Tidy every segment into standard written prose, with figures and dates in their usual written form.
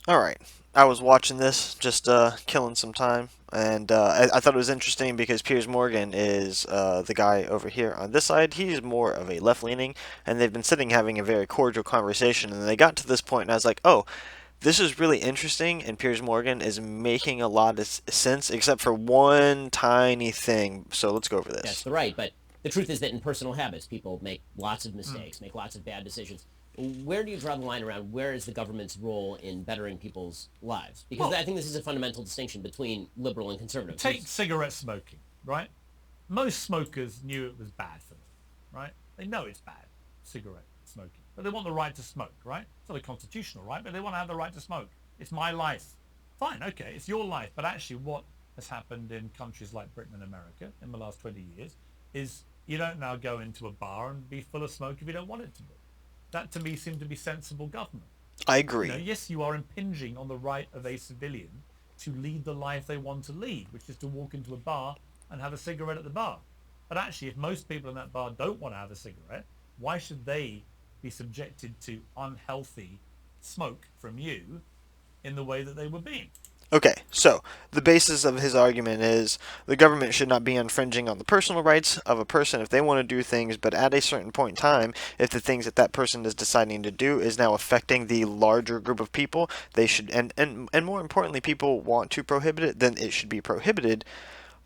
All right. I was watching this, just killing some time, and I thought it was interesting because Piers Morgan is the guy over here on this side. He's more of a left-leaning, and they've been sitting having a very cordial conversation, and they got to this point, and I was like, oh, this is really interesting, and Piers Morgan is making a lot of sense, except for one tiny thing. So let's go over That's this. the right. But the truth is that in personal habits, people make lots of Mm. mistakes, make lots of bad decisions. Where do you draw the line around where is the government's role in bettering people's lives? Because Well, I think this is a fundamental distinction between liberal and conservative. take cigarette smoking, right? Most smokers knew it was bad for them, right? They know it's bad, cigarette smoking, but they want the right to smoke, right? It's not a constitutional right, but they want to have the right to smoke. It's my life. Fine, okay, it's your life. But actually, what has happened in countries like Britain and America in the last 20 years is you don't now go into a bar and be full of smoke if you don't want it to be. That to me seemed to be sensible government. I You know, agree. yes, you are impinging on the right of a civilian to lead the life they want to lead, which is to walk into a bar and have a cigarette at the bar. But actually, if most people in that bar don't want to have a cigarette, why should they be subjected to unhealthy smoke from you in the way that they were being? Okay, so the basis of his argument is the government should not be infringing on the personal rights of a person if they want to do things, but at a certain point in time, if the things that that person is deciding to do is now affecting the larger group of people, they should, and more importantly, people want to prohibit it, then it should be prohibited,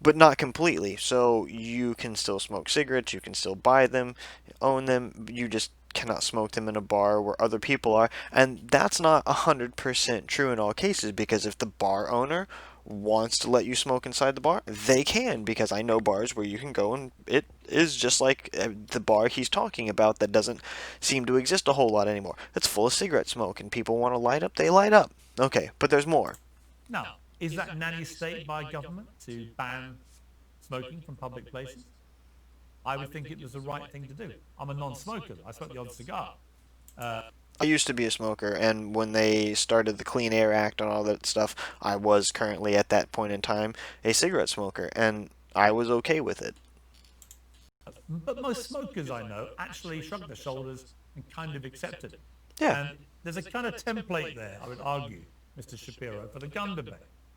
but not completely. So you can still smoke cigarettes, you can still buy them, own them, you just cannot smoke them in a bar where other people are. And that's not 100% true in all cases because if the bar owner wants to let you smoke inside the bar, they can because I know bars where you can go and it is just like the bar he's talking about that doesn't seem to exist a whole lot anymore. It's full of cigarette smoke and people want to light up, they light up. Okay, but there's more. Now, is that nanny state by government to ban smoking from public places? I would think it was the right thing to do. I'm a non-smoker. I smoke the odd cigar. Uh, I used to be a smoker, and when they started the Clean Air Act and all that stuff, I was currently at that point in time a cigarette smoker, and I was okay with it. but most smokers I know actually shrug their shoulders and kind of accepted it. Yeah. And there's a kind of template there, I would argue, Mr. Shapiro, for the gun debate,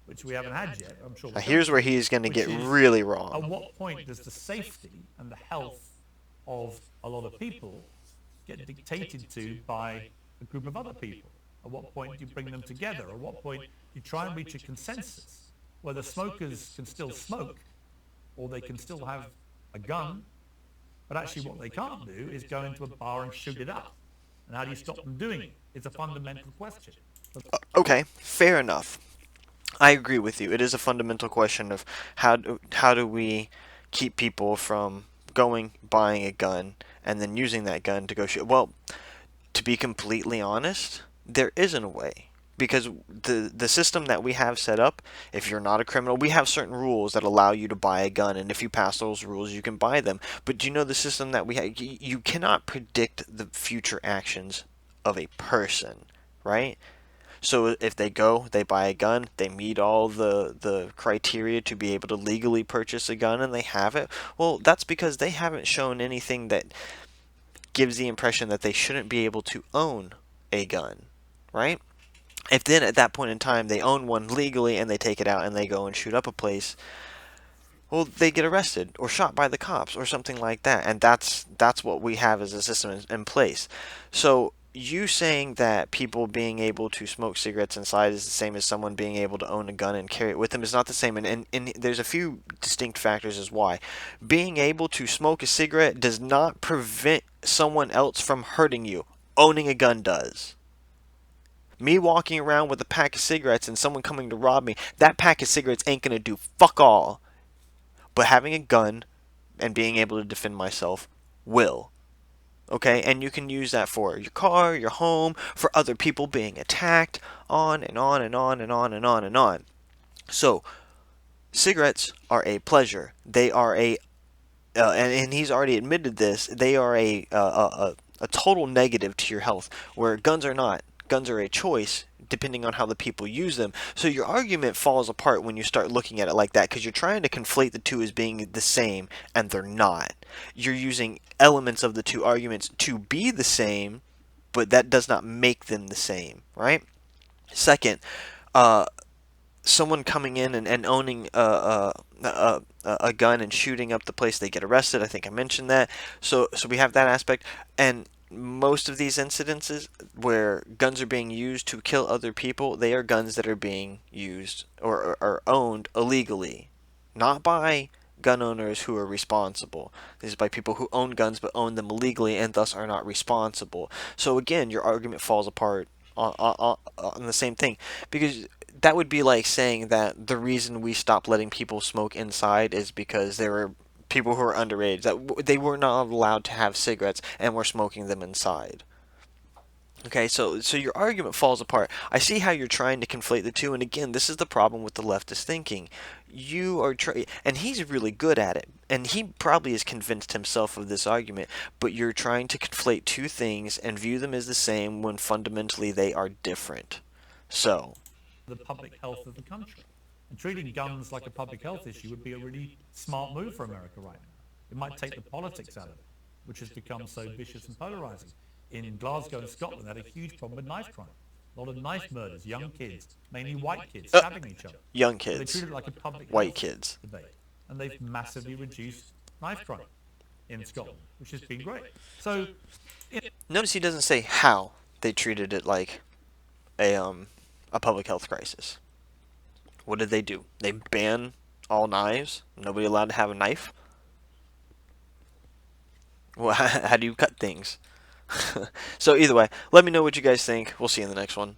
which we haven't had yet. I'm sure Now we'll come here's to, where he's going to get which is really at wrong. what point does the safety and the health of a lot of people get dictated to by a group of other people? At what point do you bring them together? At what point do you try and reach a consensus whether smokers can still smoke or they can still have a gun, but actually what they can't do is go into a bar and shoot it up? And how do you stop them doing it? It's a fundamental question. Okay, fair enough. I agree with you. It is a fundamental question of how do we keep people from going buying a gun and then using that gun to go shoot. Well, to be completely honest, there isn't a way. Because the system that we have set up, if you're not a criminal, we have certain rules that allow you to buy a gun, and if you pass those rules, you can buy them. But do you know the system that we have? You cannot predict the future actions of a person, right? So if they go, they buy a gun, they meet all the criteria to be able to legally purchase a gun, and they have it. Well, that's because they haven't shown anything that gives the impression that they shouldn't be able to own a gun, right? If then at that point in time they own one legally and they take it out and they go and shoot up a place, well, they get arrested or shot by the cops or something like that, and that's what we have as a system in place. So you saying that people being able to smoke cigarettes inside is the same as someone being able to own a gun and carry it with them is not the same, and there's a few distinct factors as why. Being able to smoke a cigarette does not prevent someone else from hurting you. Owning a gun does. Me walking around with a pack of cigarettes and someone coming to rob me, that pack of cigarettes ain't gonna do fuck all. But having a gun and being able to defend myself will. Okay, and you can use that for your car, your home, for other people being attacked, on and on and on and on and on and on. So, cigarettes are a pleasure. They are and he's already admitted this, they are a total negative to your health, where guns are not. Guns are a choice depending on how the people use them. So your argument falls apart when you start looking at it like that because you're trying to conflate the two as being the same, and they're not. You're using elements of the two arguments to be the same, but that does not make them the same, right? Second, someone coming in and owning a gun and shooting up the place, they get arrested. I think I mentioned that. So we have that aspect, and most of these incidences where guns are being used to kill other people, they are guns that are being used or owned illegally, not by gun owners who are responsible. This is by people who own guns but own them illegally and thus are not responsible. So again, your argument falls apart on the same thing, because that would be like saying that the reason we stopped letting people smoke inside is because there were people who were underage that they were not allowed to have cigarettes and were smoking them inside. Okay, so your argument falls apart. I see how you're trying to conflate the two, and again, this is the problem with the leftist thinking. You are trying, and he's really good at it, and he probably is convinced himself of this argument, but you're trying to conflate two things and view them as the same when fundamentally they are different. So, the public health of the country. And treating guns like a public health issue would be a really smart move for America right now. It might take the politics out of it, which has become so vicious and polarizing. In Glasgow and Scotland, they had a huge problem with knife crime. A lot of knife murders, young kids, mainly white kids, stabbing each other. young But they kids, treat it like a public white health kids. debate. And they've massively reduced knife crime in Scotland, which has been great. So, Notice he doesn't say how they treated it like a public health crisis. What did they do? They ban all knives? Nobody allowed to have a knife? Well, how do you cut things? So either way, let me know what you guys think. We'll see you in the next one.